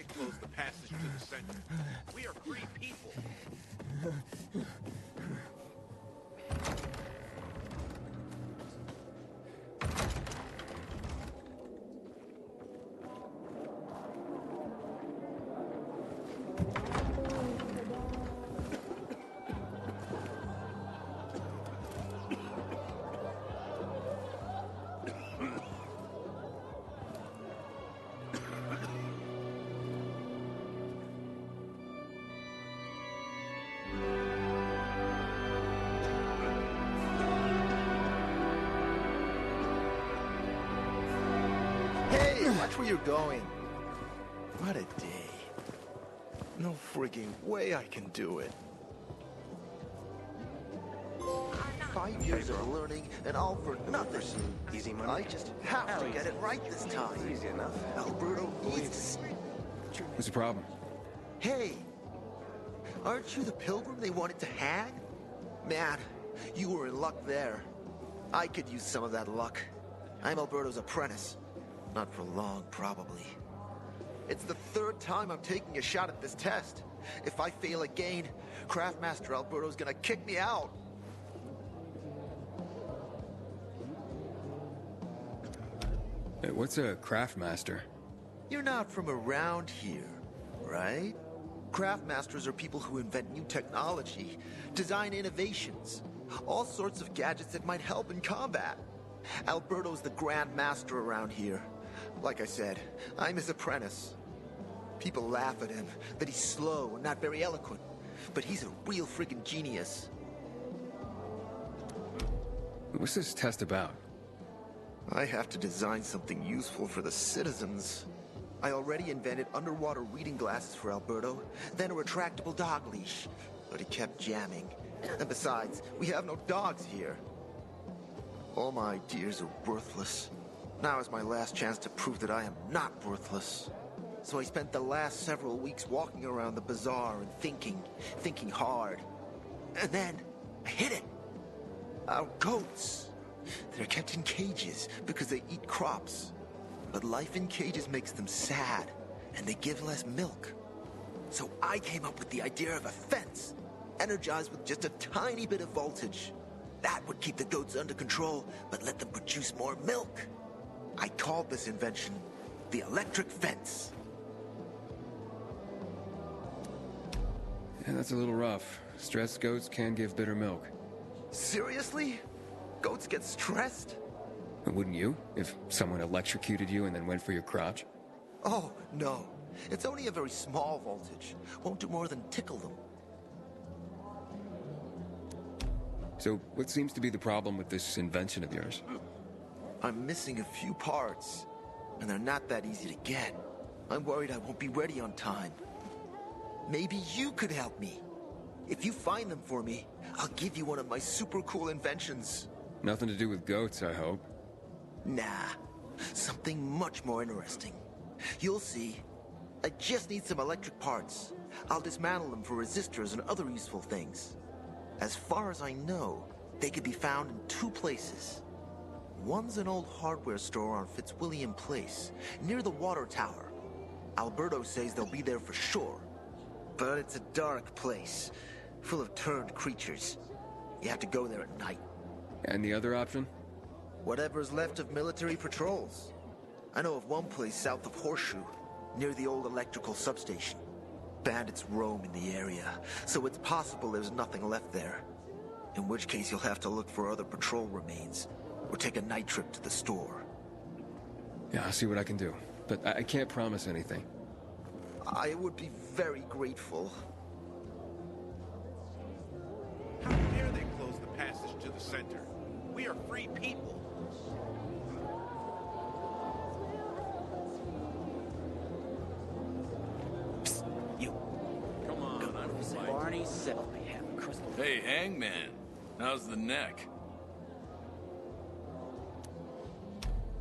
Close the passage to the center. We are free people. Watch where you're going. What a day. No frigging way I can do it. 5 years of learning and all for nothing. Easy money. I just have to get it right this time. Easy enough. Alberto needs to... What's the problem? Hey, aren't you the pilgrim they wanted to hang? Man, you were in luck there. I could use some of that luck. I'm Alberto's apprentice. Not for long, probably. It's the 3rd time I'm taking a shot at this test. If I fail again, Craftmaster Alberto's gonna kick me out. Hey, what's a Craftmaster? You're not from around here, right? Craftmasters are people who invent new technology, design innovations, all sorts of gadgets that might help in combat. Alberto's the Grand Master around here. Like I said, I'm his apprentice. People laugh at him, that he's slow and not very eloquent. But he's a real friggin' genius. What's this test about? I have to design something useful for the citizens. I already invented underwater reading glasses for Alberto, then a retractable dog leash. But he kept jamming. And besides, we have no dogs here. All my ideas are worthless. Now is my last chance to prove that I am not worthless. So I spent the last several weeks walking around the bazaar and thinking hard. And then, I hit it. Our goats. They're kept in cages because they eat crops. But life in cages makes them sad, and they give less milk. So I came up with the idea of a fence, energized with just a tiny bit of voltage. That would keep the goats under control, but let them produce more milk. I called this invention the electric fence. Yeah, that's a little rough. Stressed goats can give bitter milk. Seriously? Goats get stressed? Wouldn't you, if someone electrocuted you and then went for your crotch? Oh, no. It's only a very small voltage. Won't do more than tickle them. So, what seems to be the problem with this invention of yours? I'm missing a few parts, and they're not that easy to get. I'm worried I won't be ready on time. Maybe you could help me. If you find them for me, I'll give you one of my super cool inventions. Nothing to do with goats, I hope. Nah, something much more interesting. You'll see. I just need some electric parts. I'll dismantle them for resistors and other useful things. As far as I know, they could be found in two places. One's an old hardware store on Fitzwilliam Place, near the water tower. Alberto says they'll be there for sure. But it's a dark place, full of turned creatures. You have to go there at night. And the other option? Whatever's left of military patrols. I know of one place south of Horseshoe, near the old electrical substation. Bandits roam in the area, so it's possible there's nothing left there. In which case you'll have to look for other patrol remains, or take a night trip to the store. Yeah, I'll see what I can do. But I can't promise anything. I would be very grateful. How dare they close the passage to the center? We are free people. Psst, you. Come on, I don't fight. Barney said we have crystal. Hey, Hangman. How's the neck?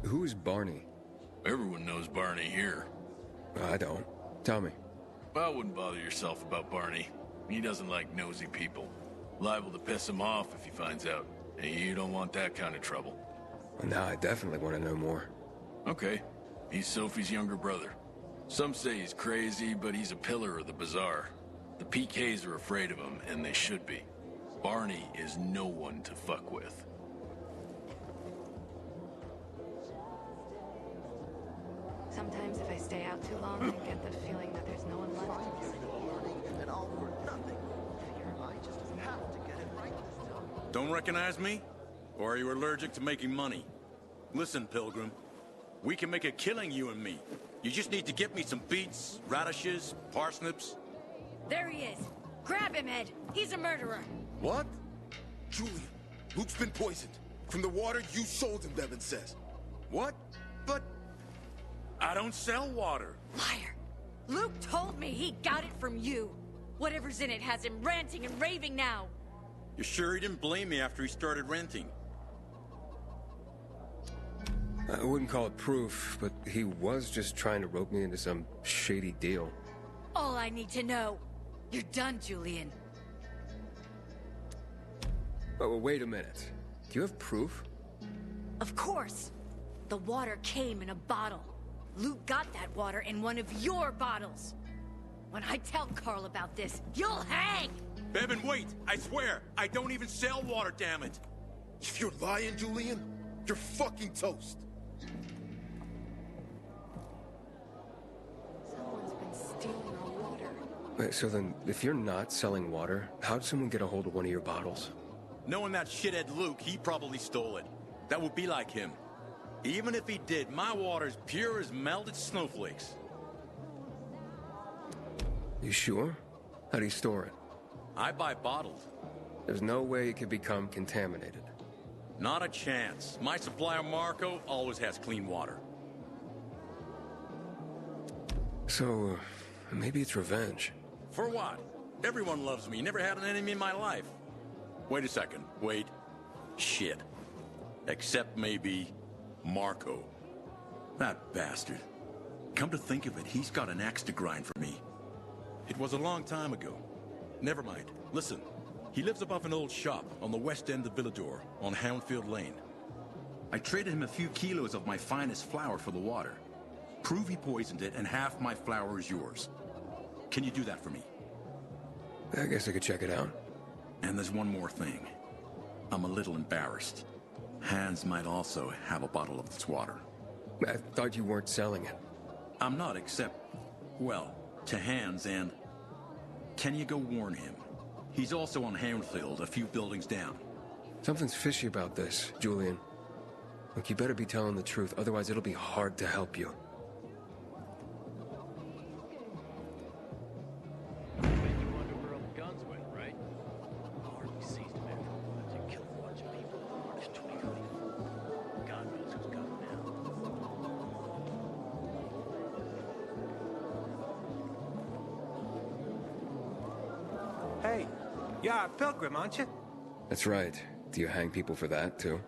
Who's Barney? Everyone knows Barney here. I don't. Tell me. Well, wouldn't bother yourself about Barney. He doesn't like nosy people. Liable to piss him off if he finds out. And you don't want that kind of trouble. Well, now I definitely want to know more. Okay. He's Sophie's younger brother. Some say he's crazy, but he's a pillar of the bazaar. The PKs are afraid of him, and they should be. Barney is no one to fuck with. Sometimes if I stay out too long, I get the feeling that there's no one left. And all for nothing. I just have to get it right this time. Don't recognize me? Or are you allergic to making money? Listen, Pilgrim. We can make a killing, you and me. You just need to get me some beets, radishes, parsnips. There he is. Grab him, Ed. He's a murderer. What? Julian, Luke's been poisoned. From the water you sold him, Bevan says. What? But I don't sell water. Liar. Luke told me he got it from you. Whatever's in it has him ranting and raving now. You sure he didn't blame me after he started renting? I wouldn't call it proof, but he was just trying to rope me into some shady deal. All I need to know. You're done, Julian. Oh, wait a minute. Do you have proof? Of course. The water came in a bottle. Luke got that water in one of your bottles. When I tell Carl about this, you'll hang! Bevan, wait! I swear! I don't even sell water, damn it! If you're lying, Julian, you're fucking toast. Someone's been stealing our water. Wait, so then, if you're not selling water, how'd someone get a hold of one of your bottles? Knowing that shithead Luke, he probably stole it. That would be like him. Even if he did, my water's pure as melted snowflakes. You sure? How do you store it? I buy bottled. There's no way it could become contaminated. Not a chance. My supplier, Marco, always has clean water. So, maybe it's revenge. For what? Everyone loves me. Never had an enemy in my life. Wait a second. Wait. Shit. Except maybe Marco. That bastard. Come to think of it, he's got an axe to grind for me. It was a long time ago. Never mind. Listen. He lives above an old shop on the west end of Villador, on Houndfield Lane. I traded him a few kilos of my finest flour for the water. Prove he poisoned it, and half my flour is yours. Can you do that for me? I guess I could check it out. And there's one more thing. I'm a little embarrassed. Hans might also have a bottle of this water. I thought you weren't selling it. I'm not, except, well, to Hans and... Can you go warn him? He's also on Houndfield, a few buildings down. Something's fishy about this, Julian. Look, you better be telling the truth, otherwise it'll be hard to help you. Hey, You're a pilgrim, aren't you? That's right. Do you hang people for that, too?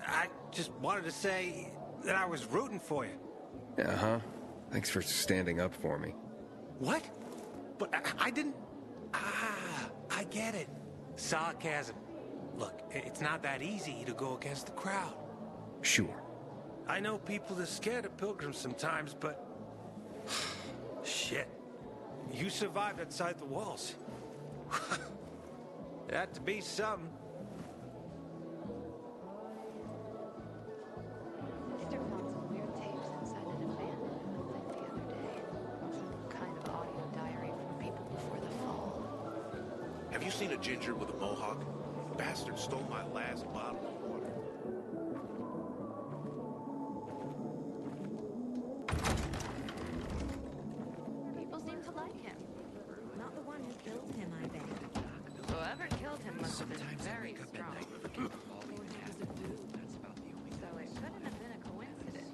I just wanted to say that I was rooting for you. Uh-huh. Thanks for standing up for me. What? But I didn't... Ah, I get it. Sarcasm. Look, it's not that easy to go against the crowd. Sure. I know people are scared of pilgrims sometimes, but... Shit. You survived outside the walls. It had to be something. Mister found some weird tapes inside an abandoned thing the other day. Some kind of audio diary from people before the fall. Have you seen a ginger with a mohawk? Bastard stole my last bottle of water. People seem to like him. Not the one who killed him, I bet. Whoever killed him must have been very strong. So it couldn't have been a coincidence.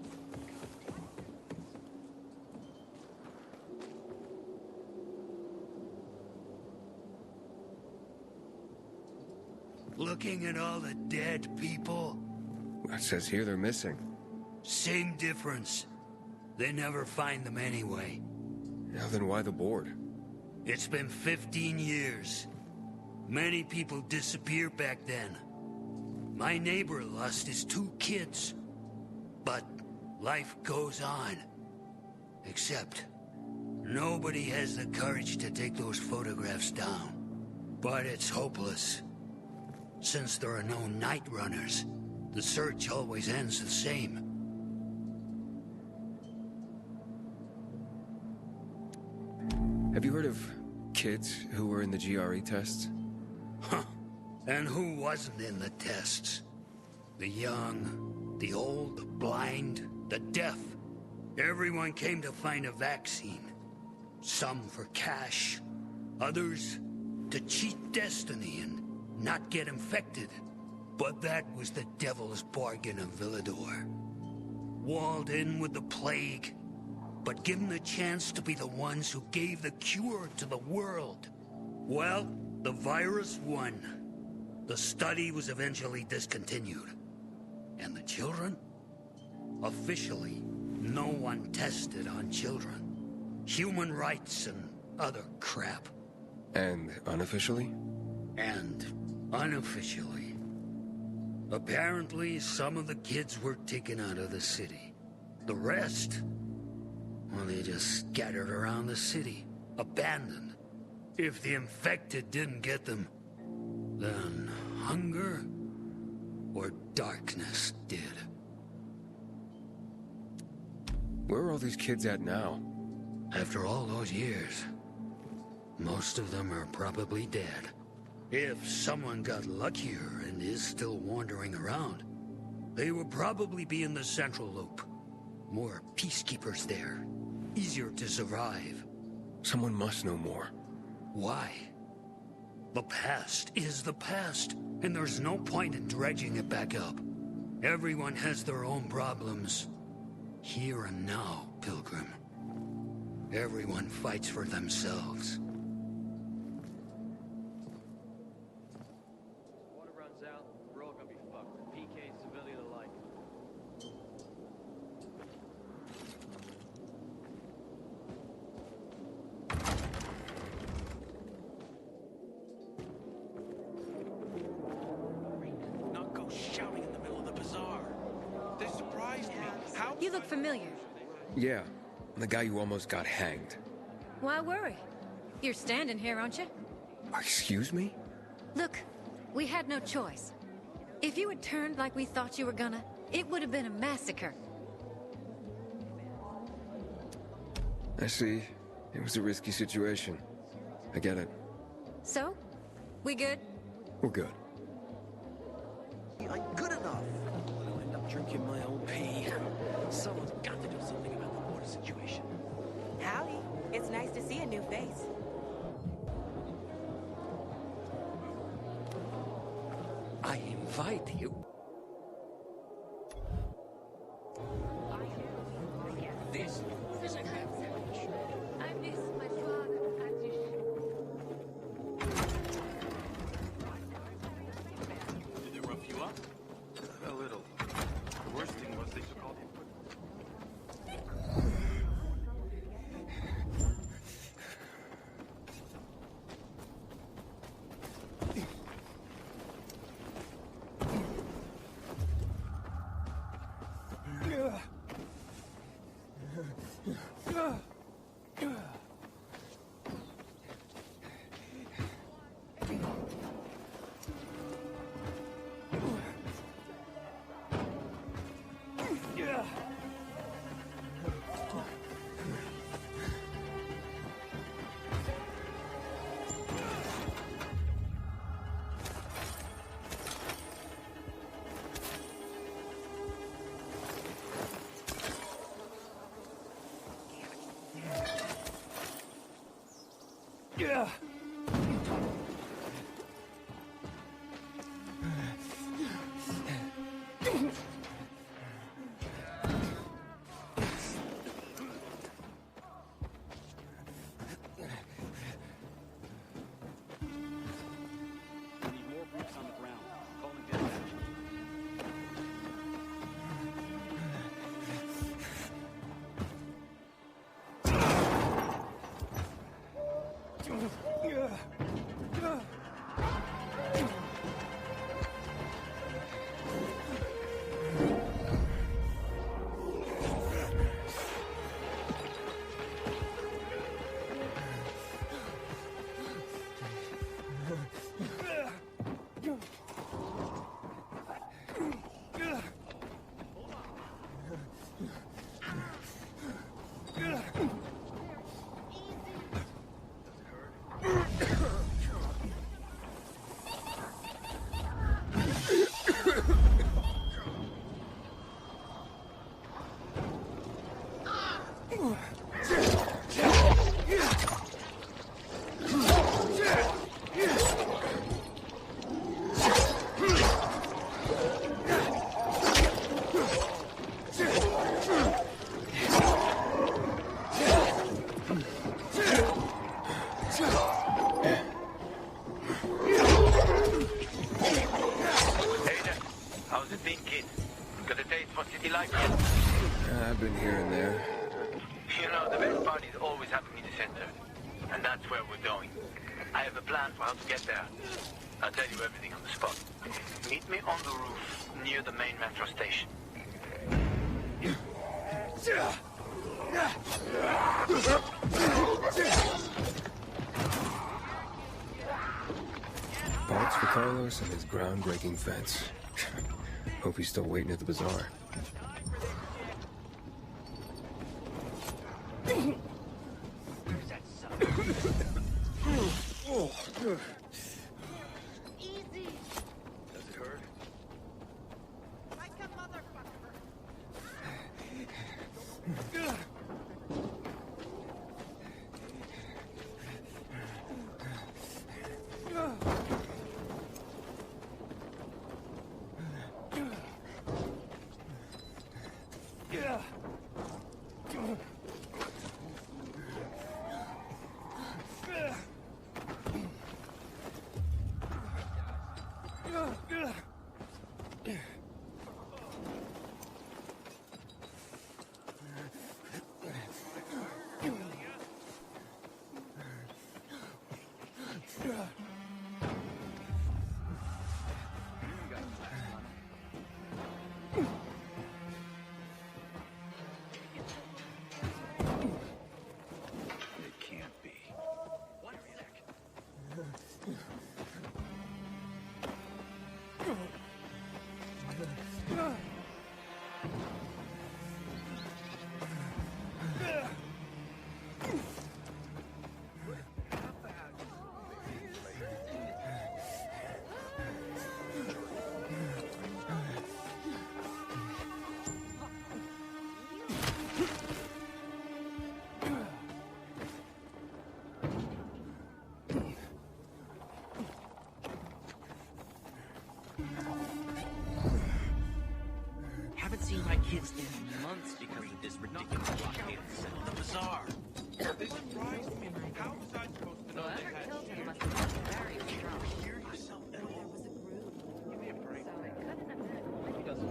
Looking at all the dead people, It says here they're missing. same difference. They never find them anyway. Now then why the board? It's been 15 years. Many people disappeared back then. My neighbor lost his 2 kids. But life goes on. Except, nobody has the courage to take those photographs down. But it's hopeless. Since there are no night runners, the search always ends the same. Have you heard of kids who were in the GRE tests? Huh. And who wasn't in the tests? The young, the old, the blind, the deaf. Everyone came to find a vaccine. Some for cash, others to cheat destiny and not get infected. But that was the devil's bargain of Villador. Walled in with the plague, but given the chance to be the ones who gave the cure to the world. Well, the virus won. The study was eventually discontinued. And the children? Officially, no one tested on children. Human rights and other crap. And unofficially? And unofficially. Apparently, some of the kids were taken out of the city. The rest, well, they just scattered around the city, abandoned. If the infected didn't get them, then hunger or darkness did. Where are all these kids at now? After all those years, most of them are probably dead. If someone got luckier and is still wandering around, they would probably be in the Central Loop. More peacekeepers there. Easier to survive. Someone must know more. Why? The past is the past, and there's no point in dredging it back up. Everyone has their own problems. Here and now, Pilgrim. Everyone fights for themselves. Water runs out, we're all gonna be fucked. PK, civilian alike. Not go shouting in the middle of the bazaar. They surprised me. How? You look familiar. Yeah, the guy who almost got hanged. Why worry? You're standing here, aren't you? Excuse me? Look, we had no choice. If you had turned like we thought you were gonna, it would have been a massacre. I see. It was a risky situation. I get it. So? We good? We're good. Like, good enough. I'll end up drinking my own pee. Someone's got to do something about the water situation. Howdy. It's nice to see a new face. I invite you. This is a bad sandwich. I miss my father, He likes it. I've been here and there. You know, the best part is always happening in the center. And that's where we're going. I have a plan for how to get there. I'll tell you everything on the spot. Meet me on the roof, near the main metro station. Parts for Carlos and his groundbreaking fence. Hope he's still waiting at the bazaar. Where's that son? Easy. Does it hurt? Like a motherfucker. It can't be. 1 sec. Haven't seen my kids in months because of this ridiculous blockade of the center of the bazaar. They surprised me. How was I supposed to know they had Hilton must have been very strong. hear yourself at all? Give me a break. So it couldn't have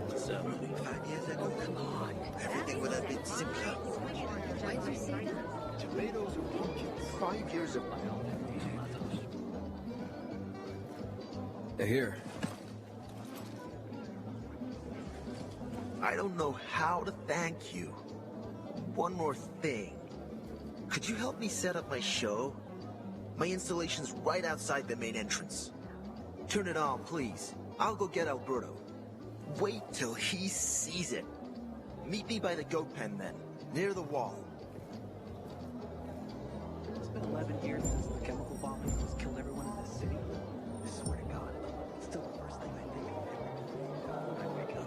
been. So, 5 years ago, come on. Everything would have been simpler. Did you see that? Tomatoes or pumpkins. 5 years ago. Here. I don't know how to thank you. One more thing. Could you help me set up my show? My installation's right outside the main entrance. Turn it on, please. I'll go get Alberto. Wait till he sees it. Meet me by the goat pen then, near the wall. It's been 11 years since the chemical bomb almost killed everyone in this city. I swear to God, it's still the first thing I think of when I wake up.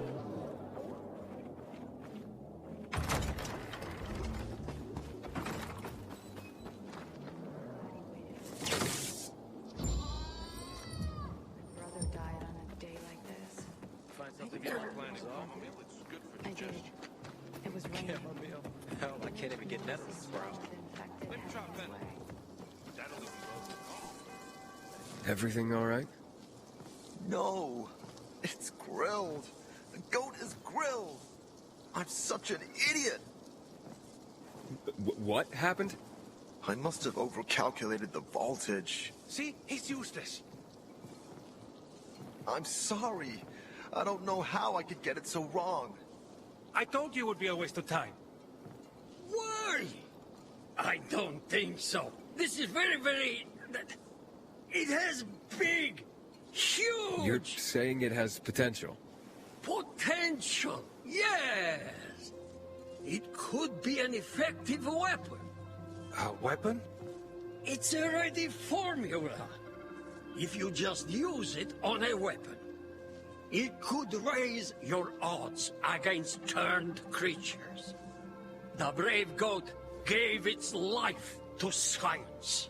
Brother died on a day like this. Find something you don't plan to chamomile. It's good for I did. digestion. It was raining. Chamomile? Hell, I can't even get nettles to sprout. Infected Maybe try half his venom. way. That'll even go. Everything all right? No, it's grilled. The goat is grilled. I'm such an idiot. What happened? I must have overcalculated the voltage. See? He's useless. I'm sorry. I don't know how I could get it so wrong. I told you it would be a waste of time. Why? I don't think so. This is very... It has big, huge... You're saying it has potential. Potential, yes. It could be an effective weapon. A weapon? It's a ready formula. If you just use it on a weapon, it could raise your odds against turned creatures. The brave goat gave its life to science.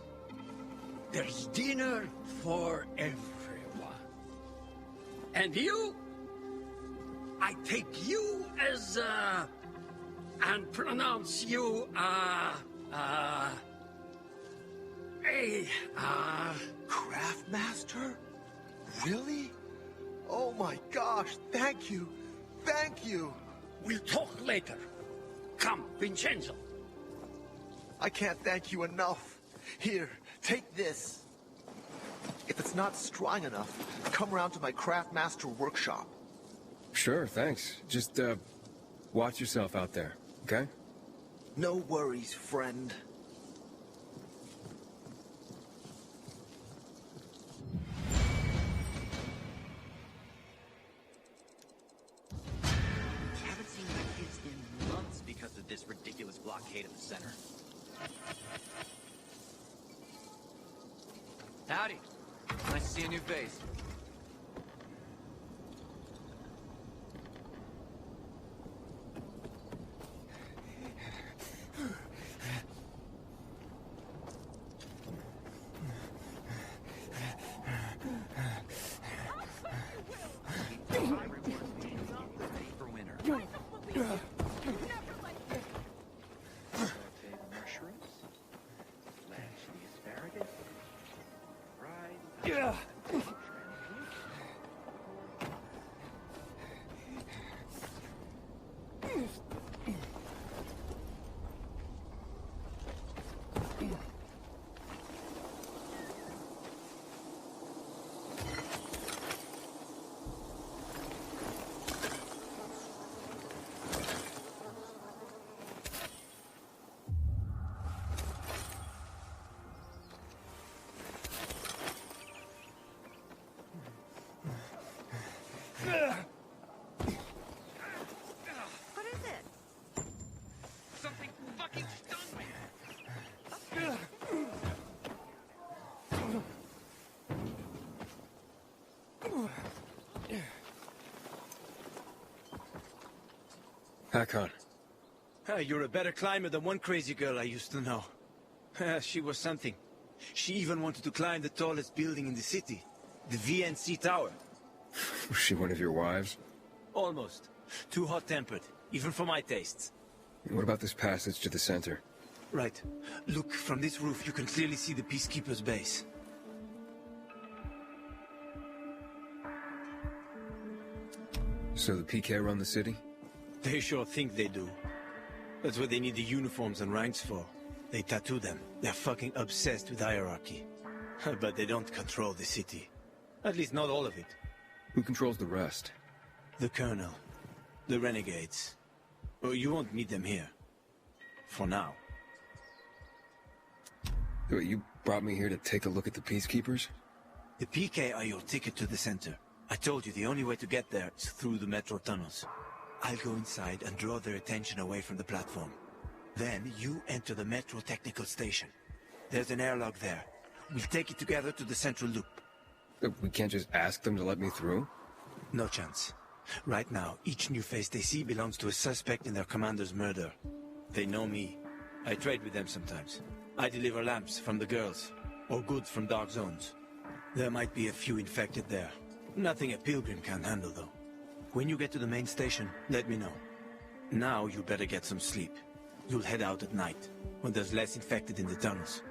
There's dinner for everyone. And you? I take you as, and pronounce you, Craftmaster? Really? Oh my gosh, thank you. Thank you. We'll talk later. Come, Vincenzo. I can't thank you enough. Here, take this. If it's not strong enough, come round to my Craftmaster workshop. Sure, thanks. Just, watch yourself out there, okay? No worries, friend. Haven't seen my kids in months because of this ridiculous blockade of the center. Howdy. Nice to see a new face. What is it? Something fucking stung me! Hakon. You're a better climber than one crazy girl I used to know. She was something. She even wanted to climb the tallest building in the city, the VNC Tower. Was she one of your wives? Almost. Too hot-tempered, even for my tastes. What about this passage to the center? Right. Look, from this roof you can clearly see the Peacekeeper's base. So the PK run the city? They sure think they do. That's what they need the uniforms and ranks for. They tattoo them. They're fucking obsessed with hierarchy. But they don't control the city. At least not all of it. Who controls the rest? The Colonel. The Renegades. Oh, you won't meet them here. For now. Wait, you brought me here to take a look at the Peacekeepers? The PK are your ticket to the center. I told you the only way to get there is through the metro tunnels. I'll go inside and draw their attention away from the platform. Then you enter the metro technical station. There's an airlock there. We'll take it together to the central loop. We can't just ask them to let me through? No chance. Right now, each new face they see belongs to a suspect in their commander's murder. They know me. I trade with them sometimes. I deliver lamps from the girls, or goods from dark zones. There might be a few infected there. Nothing a pilgrim can handle, though. When you get to the main station, let me know. Now you better get some sleep. You'll head out at night, when there's less infected in the tunnels.